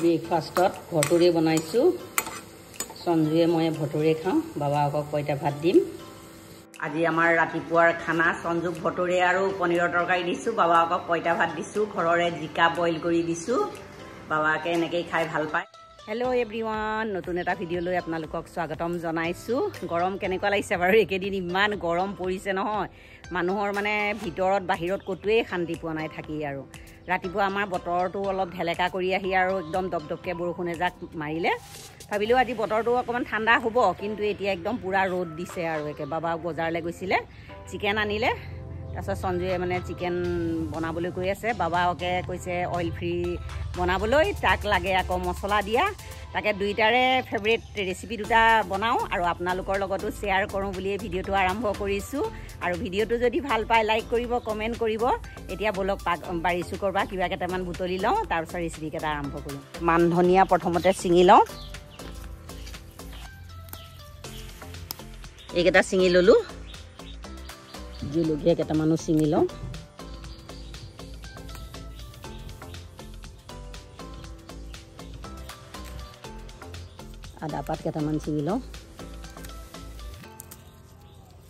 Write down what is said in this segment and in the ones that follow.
ব্ৰেকফাষ্টত ভটুৰে বনাইছোঁ সঞ্জুৱে মই ভটুৰে খাওঁ বাবাক পইতা ভাত দিম আজি আমাৰ ৰাতিপুৱাৰ খানা সঞ্জুক ভটুৰে আৰু পনীৰৰ তৰকাৰী দিছোঁ বাবাক পইতা ভাত দিছোঁ ঘৰৰে জিকা বইল কৰি দিছোঁ বাবাকে এনেকৈ খাই ভাল পায় হেল্ল' এভৰিৱান নতুন এটা ভিডিঅ' লৈ আপোনালোকক স্বাগতম জনাইছোঁ গৰম কেনেকুৱা লাগিছে বাৰু একেদিন ইমান গৰম পৰিছে নহয় মানুহৰ মানে ভিতৰত বাহিৰত কতোৱে শান্তি পোৱা নাই থাকি আৰু ৰাতিপুৱা আমাৰ বতৰটো অলপ ঢেলেকা কৰি আহি আৰু একদম দপদপকৈ বৰষুণ এজাক মাৰিলে ভাবিলোঁ আজি বতৰটো অকণমান ঠাণ্ডা হ'ব কিন্তু এতিয়া একদম পুৰা ৰ'দ দিছে আৰু একে বাবা বজাৰলৈ গৈছিলে চিকেন আনিলে তাৰপিছত সঞ্জুৱে মানে চিকেন বনাবলৈ কৈ আছে বাবাকে কৈছে অইল ফ্ৰী বনাবলৈ তাক লাগে আকৌ মছলা দিয়া তাকে দুইটাৰে ফেভৰেট ৰেচিপি দুটা বনাওঁ আৰু আপোনালোকৰ লগতো শ্বেয়াৰ কৰোঁ বুলিয়ে ভিডিঅ'টো আৰম্ভ কৰিছোঁ আৰু ভিডিঅ'টো যদি ভাল পায় লাইক কৰিব কমেণ্ট কৰিব এতিয়া বলক বাৰী চুকৰ পৰা কিবা কেইটামান বুটলি লওঁ তাৰপিছত ৰেচিপিকেইটা আৰম্ভ কৰোঁ মান ধনিয়া প্ৰথমতে ছিঙি লওঁ এইকেইটা ছিঙি ল'লোঁ জলকীয়া কেইটামানো ছিঙি লওঁ আদা পাত কেইটামান ছিঙি লওঁ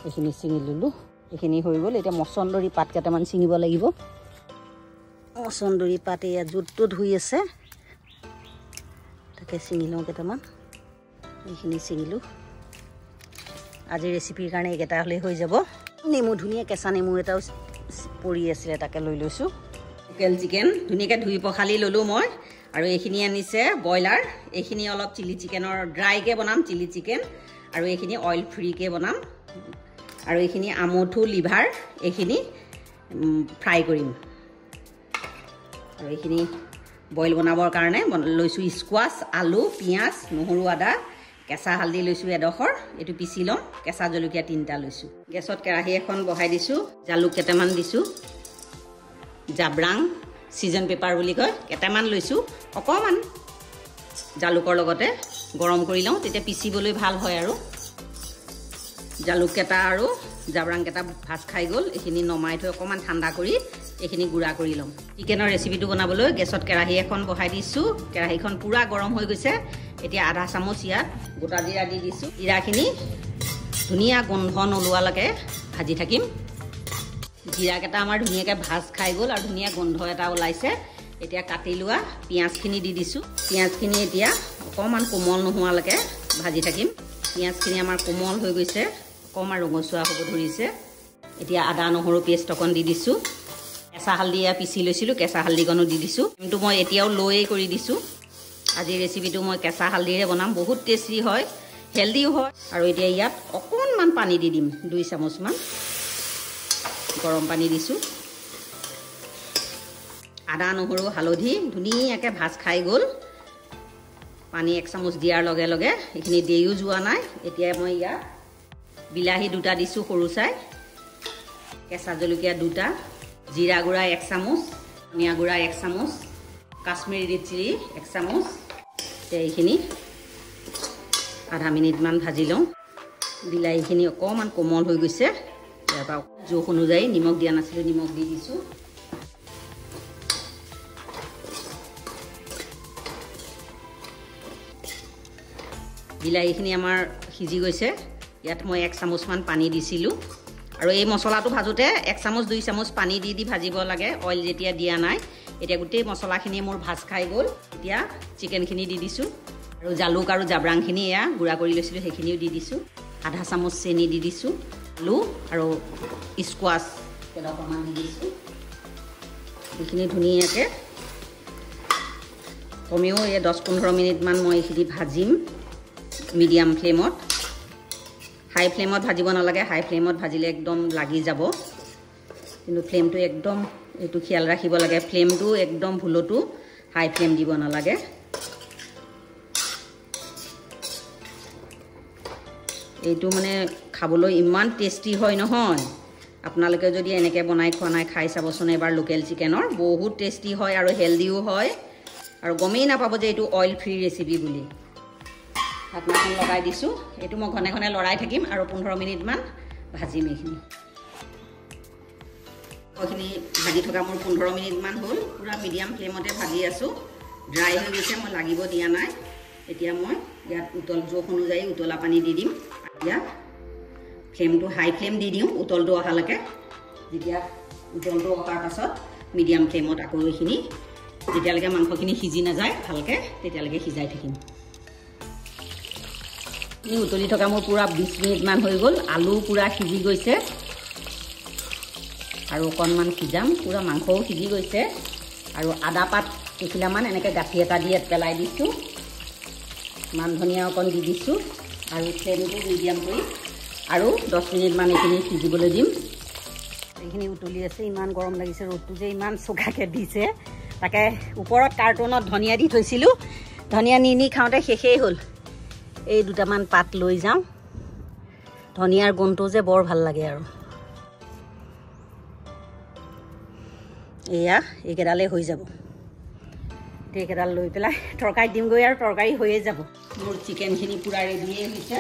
এইখিনি ছিঙি ল'লোঁ এইখিনি হৈ গ'ল এতিয়া মচন্দৰী পাত কেইটামান ছিঙিব লাগিব মচন্দৰী পাত এয়া য'ত ধুই আছে তাকে ছিঙি লওঁ কেইটামান এইখিনি ছিঙিলোঁ আজি ৰেচিপিৰ কাৰণে এইকেইটা হ'লেই হৈ যাব নেমু ধুনীয়া কেঁচা নেমু এটাও পৰি আছিলে তাকে লৈ লৈছোঁ লোকেল চিকেন ধুনীয়াকৈ ধুই পখালি ল'লোঁ মই আৰু এইখিনি আনিছে ব্ৰইলাৰ এইখিনি অলপ চিলি চিকেনৰ ড্ৰাইকৈ বনাম চিলি চিকেন আৰু এইখিনি অইল ফ্ৰীকৈ বনাম আৰু এইখিনি আমঠু লিভাৰ এইখিনি ফ্ৰাই কৰিম আৰু এইখিনি বইল বনাবৰ কাৰণে লৈছোঁ স্কোৱাছ আলু পিঁয়াজ নহৰু আদা কেঁচা হালধি লৈছোঁ এডোখৰ এইটো পিচি লওঁ কেঁচা জলকীয়া 3টা লৈছোঁ গেছত কেৰাহী এখন বহাই দিছোঁ জালুক কেইটামান দিছোঁ জাব্ৰাং ছিজন পেপাৰ বুলি কয় কেইটামান লৈছোঁ অকণমান জালুকৰ লগতে গৰম কৰি লওঁ তেতিয়া পিচিবলৈ ভাল হয় আৰু জালুককেইটা আৰু জাব্ৰাংকেইটা ভাজ খাই গ'ল এইখিনি নমাই থৈ অকণমান ঠাণ্ডা কৰি এইখিনি গুড়া কৰি লওঁ চিকেনৰ ৰেচিপিটো বনাবলৈ গেছত কেৰাহী এখন বহাই দিছোঁ কেৰাহীখন পূৰা গৰম হৈ গৈছে এতিয়া আধা চামুচ ইয়াত গোটা জিৰা দি দিছোঁ জিৰাখিনি ধুনীয়া গোন্ধ নোলোৱালৈকে ভাজি থাকিম জিৰাকেইটা আমাৰ ধুনীয়াকৈ ভাজ খাই গ'ল আৰু ধুনীয়া গোন্ধ এটা ওলাইছে এতিয়া কাটি লোৱা পিঁয়াজখিনি দি দিছোঁ পিঁয়াজখিনি এতিয়া অকণমান কোমল নোহোৱালৈকে ভাজি থাকিম পিঁয়াজখিনি আমাৰ কোমল হৈ গৈছে অকণমান ৰঙচুৱা হ'ব ধৰিছে এতিয়া আদা নহৰু পেষ্ট অকণ দি দিছোঁ কেঁচা হালধি পিচি লৈছিলোঁ কেঁচা হালধিকণো দি দিছোঁ কিন্তু মই এতিয়াও ল'য়েই কৰি দিছোঁ আজি ৰেচিপিটো মই কেঁচা হালধিৰে বনাম বহুত টেষ্টি হয় হেল্ডিও হয় আৰু এতিয়া ইয়াত অকণমান পানী দি দিম 2 চামুচমান গৰম পানী দিছোঁ আদা নহৰু হালধি ধুনীয়াকৈ ভাজ খাই গ'ল পানী 1 চামুচ দিয়াৰ লগে লগে এইখিনি দেৰিও যোৱা নাই এতিয়া মই ইয়াত বিলাহী 2টা দিছোঁ সৰু চাই কেঁচা জলকীয়া 2টা জিৰা গুড়া 1 চামুচ ধনিয়া গুড়া 1 চামুচ কাশ্মীৰী ৰেড চিলি 1 চামুচ এইখিনি আধা মিনিটমান ভাজি লওঁ বিলাহীখিনি অকণমান কোমল হৈ গৈছে ইয়াৰ পৰা জোখ অনুযায়ী নিমখ দিয়া নাছিলোঁ নিমখ দি দিছোঁ বিলাহীখিনি আমাৰ সিজি গৈছে ইয়াত মই 1 চামুচমান পানী দিছিলোঁ আৰু এই মছলাটো ভাজোঁতে 1 চামুচ 2 চামুচ পানী দি ভাজিব লাগে অইল যেতিয়া দিয়া নাই এতিয়া গোটেই মছলাখিনি মোৰ ভাজ খাই গ'ল এতিয়া চিকেনখিনি দি দিছোঁ আৰু জালুক আৰু জাব্ৰাংখিনি এয়া গুড়া কৰি লৈছিলোঁ সেইখিনিও দি দিছোঁ আধা চামুচ চেনি দি দিছোঁ আলু আৰু স্কোৱাছ কেইডোখৰমান দি দিছোঁ এইখিনি ধুনীয়াকৈ কমেও এই 10-15 মিনিটমান মই এইখিনি ভাজিম মিডিয়াম ফ্লেমত হাই ফ্লেমত ভাজিব নালাগে হাই ফ্লেমত ভাজিলে একদম লাগি যাব কিন্তু ফ্লেমটো একদম এইটো খিয়াল ৰাখিব লাগে ফ্লেমটো একদম ভুলতো হাই ফ্লেম দিব নালাগে এইটো মানে খাবলৈ ইমান টেষ্টি হয় নহয় আপোনালোকে যদি এনেকৈ বনাই খোৱা নাই খাই চাবচোন এবাৰ লোকেল চিকেনৰ বহুত টেষ্টি হয় আৰু হেল্ডিও হয় আৰু গমেই নাপাব যে এইটো অইল ফ্ৰী ৰেচিপি বুলি ঢাকনাখন লগাই দিছোঁ এইটো মই ঘনে ঘনে লৰাই থাকিম আৰু 15 মিনিটমান ভাজিম এইখিনি এইখিনি ভাজি থকা মোৰ 15 মিনিটমান হ'ল পুৰা মিডিয়াম ফ্লেমতে ভাজি আছোঁ ড্ৰাই হৈ গৈছে, মই লাগিব দিয়া নাই। এতিয়া মই ইয়াত উতল জোখ অনুযায়ী উতলা পানী দি দিম। এতিয়া ফ্লেমটো হাই ফ্লেম দি দিওঁ উতলটো অহালৈকে। যেতিয়া উতলটো অহাৰ পাছত মিডিয়াম ফ্লেমত আকৌ এইখিনি যেতিয়ালৈকে মাংসখিনি সিজি নাযায় ভালকৈ তেতিয়ালৈকে সিজাই থাকিম। উতলি থকা মোৰ পূৰা 20 মিনিটমান হৈ গ'ল। আলু পূৰা সিজি গৈছে আৰু অকণমান সিজাম। পূৰা মাংসও সিজি গৈছে আৰু আদা পাত কেইখিলামান এনেকৈ গাঁঠি এটা দি পেলাই দিছোঁ। মান ধনিয়া অকণ দি দিছোঁ আৰু ফ্লেমটো মিডিয়াম কৰি আৰু 10 মিনিটমান এইখিনি সিজিবলৈ দিম। এইখিনি উতলি আছে, ইমান গৰম লাগিছে, ৰ'দটো যে ইমান চোকাকৈ দিছে। তাকে ওপৰত কাৰ্টুনত ধনিয়া দি থৈছিলোঁ, ধনিয়া নি খাওঁতে শেষেই হ'ল। এই দুটামান পাত লৈ যাওঁ, ধনিয়াৰ গোন্ধটো যে বৰ ভাল লাগে। আৰু এয়া এইকেইডালেই হৈ যাব। এইকেইডাল লৈ পেলাই তৰকাৰীত দিমগৈ আৰু তৰকাৰী হৈয়ে যাব। মোৰ চিকেনখিনি পূৰা ৰেডিয়ে হৈছে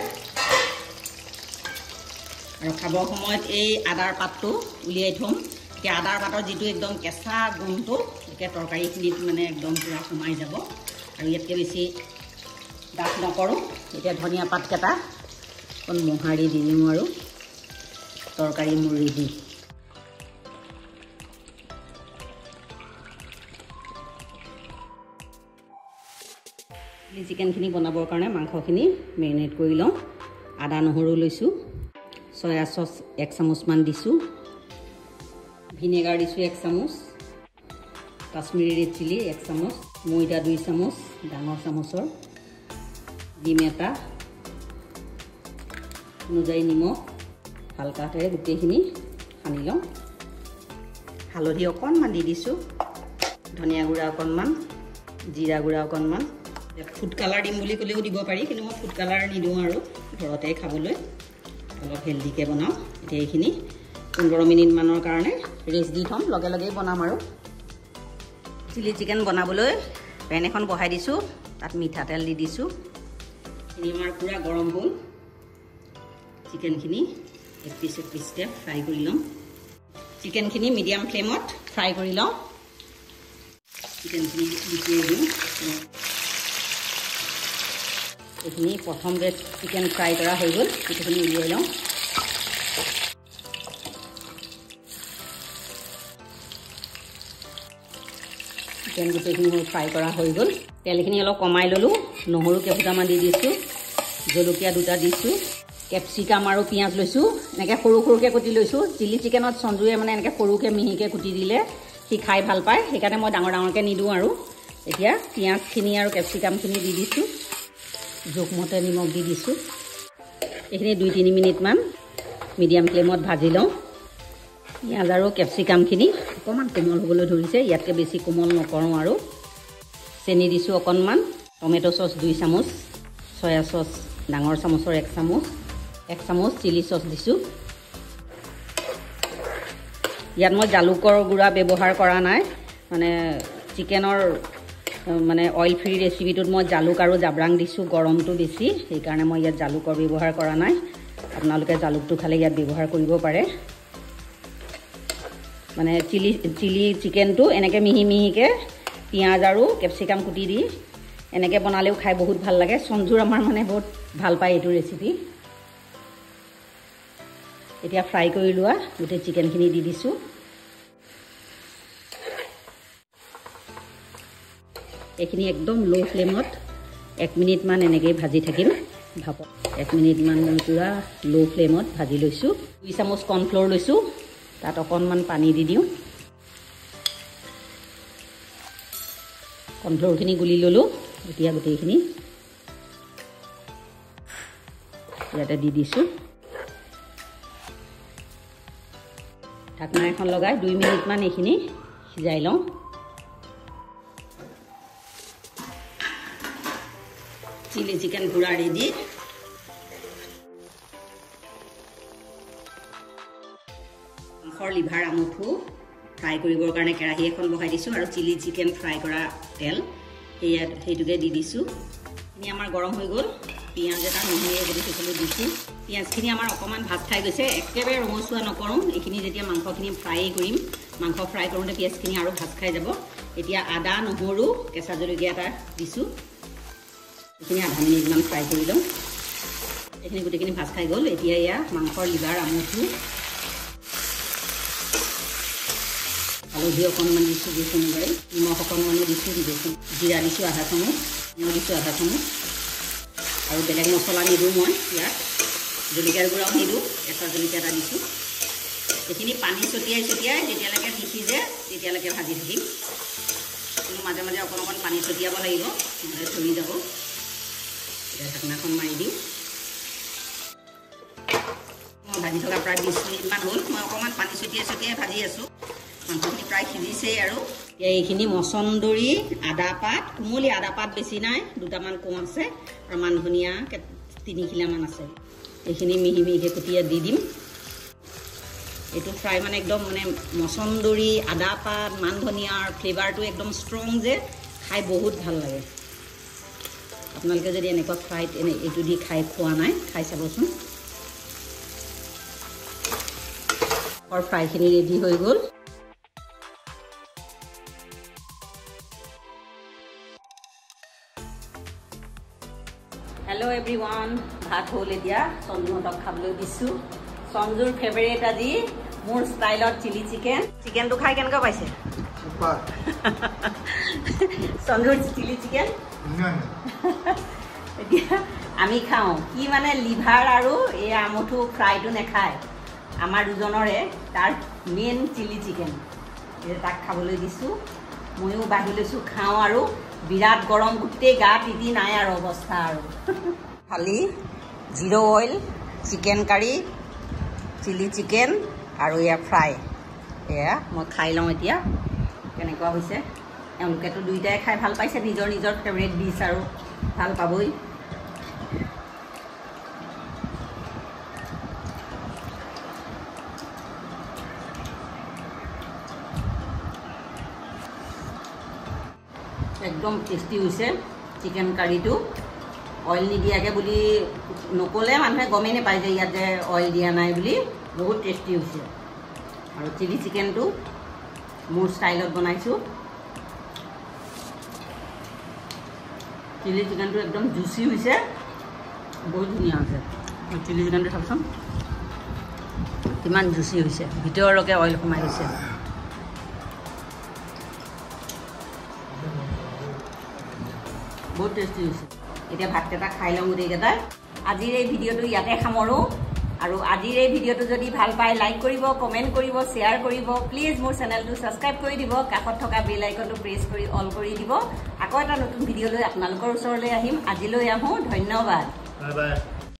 আৰু খাবৰ সময়ত এই আদাৰ পাতটো উলিয়াই থ'ম। এতিয়া আদাৰ পাতৰ যিটো একদম কেঁচা গোন্ধটো এতিয়া তৰকাৰীখিনিত মানে একদম পূৰা সোমাই যাব আৰু ইয়াতকৈ বেছি ডাঠ নকৰোঁ। এতিয়া ধনিয়া পাতকেইটা অকণ মোহাৰি দি দিম আৰু তৰকাৰী মোৰ ৰেডি। চিকেনখিনি বনাবৰ কাৰণে মাংসখিনি মেৰিনেট কৰি লওঁ। আদা নহৰু লৈছোঁ, চয়া চচ 1 চামুচমান দিছোঁ, ভিনেগাৰ দিছোঁ 1 চামুচ, কাশ্মীৰী ৰেড চিলি 1 চামুচ, ময়দা 2 চামুচ ডাঙৰ চামুচৰ, ডিম এটা, অনুযায়ী নিমখ, হালকা হাতেৰে গোটেইখিনি সানি লওঁ। হালধি অকণমান দি দিছোঁ, ধনিয়া গুড়া অকণমান, জিৰা গুড়া অকণমান। ফুড কালাৰ দিম বুলি ক'লেও দিব পাৰি, কিন্তু মই ফুড কালাৰ নিদিওঁ আৰু ঘৰতে খাবলৈ অলপ হেল্ডিকৈ বনাওঁ। এতিয়া এইখিনি 15 মিনিটমানৰ কাৰণে ৰেষ্ট দি থ'ম, লগে লগেই বনাম। আৰু চিলি চিকেন বনাবলৈ পেন এখন বহাই দিছোঁ, তাত মিঠাতেল দি দিছোঁ। এইখিনি আমাৰ পূৰা গৰম হ'ল। চিকেনখিনি এক পিচকৈ ফ্ৰাই কৰি ল'ম। চিকেনখিনি মিডিয়াম ফ্লেমত ফ্ৰাই কৰি লওঁ। চিকেনখিনি দিছোঁ দিওঁ। এইখিনি প্ৰথম বেচ চিকেন ফ্ৰাই কৰা হৈ গ'ল, এইখিনি উলিয়াই লওঁ। চিকেন গোটেইখিনি মোৰ ফ্ৰাই কৰা হৈ গ'ল। তেলখিনি অলপ কমাই ল'লোঁ, নহৰু কেইফুটামান দি দিছোঁ, জলকীয়া 2টা দিছোঁ, কেপচিকাম আৰু পিঁয়াজ লৈছোঁ, এনেকৈ সৰু সৰুকৈ কুটি লৈছোঁ। চিলি চিকেনত সঞ্জুৱে মানে এনেকৈ সৰুকৈ মিহিকৈ কুটি দিলে সি খাই ভাল পায়, সেইকাৰণে মই ডাঙৰ ডাঙৰকৈ নিদিওঁ। আৰু এতিয়া পিঁয়াজখিনি আৰু কেপচিকামখিনি দি দিছোঁ, জোখমতে নিমখ দি দিছোঁ। এইখিনি 2-3 মিনিটমান মিডিয়াম ফ্লেমত ভাজি লওঁ। পিঁয়াজ আৰু কেপচিকামখিনি অকণমান কোমল হ'বলৈ ধৰিছে, ইয়াতকৈ বেছি কোমল নকৰোঁ। আৰু চেনি দিছোঁ অকণমান, টমেটো চচ 2 চামুচ, চয়া চচ ডাঙৰ চামুচৰ 1 চামুচ, 1 চামুচ চিলি চচ দিছোঁ। ইয়াত মই জালুকৰ গুড়া ব্যৱহাৰ কৰা নাই, মানে চিকেনৰ মানে অইল ফ্ৰী ৰেচিপিটোত মই জালুক আৰু জাব্ৰাং দিছোঁ, গৰমটো বেছি, সেইকাৰণে মই ইয়াত জালুকৰ ব্যৱহাৰ কৰা নাই। আপোনালোকে জালুকটো খালে ইয়াত ব্যৱহাৰ কৰিব পাৰে। মানে চিলি চিকেনটো এনেকৈ মিহি মিহিকৈ পিঁয়াজ আৰু কেপচিকাম কুটি দি এনেকৈ বনালেও খাই বহুত ভাল লাগে। সঞ্জুৰ আমাৰ মানে বহুত ভাল পায় এইটো ৰেচিপি। এতিয়া ফ্ৰাই কৰি লোৱা গোটেই চিকেনখিনি দি দিছোঁ। এইখিনি একদম ল' ফ্লেমত 1 মিনিটমান এনেকৈ ভাজি থাকিম। ভাপত 1 মিনিটমান মই পূৰা ল' ফ্লেমত ভাজি লৈছোঁ। 2 চামুচ কৰ্ণফ্ল'ৰ লৈছোঁ, তাত অকণমান পানী দি দিওঁ। কৰ্ণফ্ল'ৰখিনি গুলি ল'লোঁ। এতিয়া গোটেইখিনি ইয়াতে দি দিছোঁ। ঢাকনা এখন লগাই 2 মিনিটমান এইখিনি সিজাই লওঁ। চিলি চিকেন পূৰা ৰেডি। মাংসৰ লিভাৰ আমঠু ফ্ৰাই কৰিবৰ কাৰণে কেৰাহী এখন বহাই দিছোঁ আৰু চিলি চিকেন ফ্ৰাই কৰা তেল সেইটোকে দি দিছোঁ। এইখিনি আমাৰ গৰম হৈ গ'ল। পিঁয়াজ এটা মিহিকৈ কাটি থৈছিলোঁ দিছোঁ। পিঁয়াজখিনি আমাৰ অকণমান ভাত খাই গৈছে, একেবাৰে ৰঙচুৱা নকৰোঁ। এইখিনি যেতিয়া মাংসখিনি ফ্ৰাই কৰিম, মাংস ফ্ৰাই কৰোঁতে পিঁয়াজখিনি আৰু ভাত খাই যাব, এতিয়া আদা নহৰু কেঁচা জলকীয়া এটা দিছোঁ এইখিনি আধা মিনিটমান ফ্ৰাই কৰি লওঁ এইখিনি গোটেইখিনি ভাজ খাই গ'ল এতিয়া এয়া মাংসৰ লিভাৰ আমঠু হালধি অকণমান দিছোঁ দিছোঁ অনুযায়ী নিমখ অকণমানো দিছোঁ দিছোঁ জিৰা দিছোঁ আধা চামুচ নিমখ দিছোঁ আধা চামুচ আৰু বেলেগ মছলা নিদিওঁ মই ইয়াত জলকীয়াৰ গুড়াও নিদিওঁ কেঁচা জলকীয়া এটা দিছোঁ এইখিনি পানী ছটিয়াই যেতিয়ালৈকে নিসিজে তেতিয়ালৈকে ভাজি থাকিম কিন্তু মাজে মাজে অকণ পানী ছটিয়াব লাগিব নহ'লে ধৰি যাব এতিয়া ঢাকনাখন মাৰি দিওঁ মই ভাজি থকা প্ৰায় 20 মিনিটমান হ'ল মই অকণমান পানী ছটিয়াই ভাজি আছোঁ মাংসখিনি প্ৰায় সিজিছেই আৰু এতিয়া এইখিনি মচন্দৰী আদা পাত কুমলী আদা পাত বেছি নাই দুটামান কোম আছে আৰু মান ধনিয়া 3 খিলামান আছে এইখিনি মিহি মিহিকৈ কুটিয়াই দি দিম এইটো ফ্ৰাই মানে একদম মানে মচন্দৰী আদা পাত মান ধনিয়াৰ ফ্লেভাৰটো একদম ষ্ট্ৰং যে খাই বহুত ভাল লাগে আপোনালোকে যদি এনেকুৱা ফ্ৰাইড এইটো দি খাই খোৱা নাই খাই চাবচোন আৰু ফ্ৰাইখিনি ৰেডি হৈ গ'ল হেল্ল' এভৰিৱান ভাত হ'ল এতিয়া সঞ্জুহঁতক খাবলৈ দিছোঁ সঞ্জুৰ ফেভাৰিট আজি মোৰ ষ্টাইলত চিলি চিকেনটো খাই কেনেকুৱা পাইছে সঞ্জুৰ চিলি চিকেন এতিয়া আমি খাওঁ কি মানে লিভাৰ আৰু এই আমঠু ফ্ৰাইটো নাখায় আমাৰ দুজনৰে তাৰ মেইন চিলি চিকেন তাক খাবলৈ দিছোঁ ময়ো বাঢ়ি লৈছোঁ খাওঁ আৰু বিৰাট গৰম গোটেই গা তিতি নাই আৰু অৱস্থা আৰু খালি zero' oil chicken curry chilli chicken আৰু এয়া ফ্ৰাই এয়া মই খাই লওঁ এতিয়া কেনেকুৱা হৈছে এওঁলোকেতো দুইটাই খাই ভাল পাইছে নিজৰ নিজৰ ফেভৰেট ডিছ আৰু ভাল পাবই একদম টেষ্টি হৈছে চিকেন কাৰীটো অইল নিদিয়াকৈ বুলি নক'লে মানুহে গমেই নাপায় যে ইয়াত যে অইল দিয়া নাই বুলি বহুত টেষ্টি হৈছে আৰু চিলি চিকেনটো মোৰ ষ্টাইলত বনাইছোঁ চিলি চিকেনটো একদম জুচি হৈছে বহুত ধুনীয়া হৈছে চিলি চিকেনটো চাওকচোন কিমান জুচি হৈছে ভিতৰলৈকে অইল সোমাই গৈছে বহুত টেষ্টি হৈছে এতিয়া ভাতকেইটা খাই লওঁ গোটেইকেইটাই আজিৰ এই ভিডিঅ'টো ইয়াতে সামৰোঁ আৰু আজিৰ এই ভিডিঅ'টো যদি ভাল পায় লাইক কৰিব কমেণ্ট কৰিব শ্বেয়াৰ কৰিব প্লিজ মোৰ চেনেলটো ছাবস্ক্ৰাইব কৰি দিব কাষত থকা বেল আইকনটো প্ৰেছ কৰি অল কৰি দিব আকৌ এটা নতুন ভিডিঅ' লৈ আপোনালোকৰ ওচৰলৈ আহিম আজিলৈ আহোঁ ধন্যবাদ বাই বাই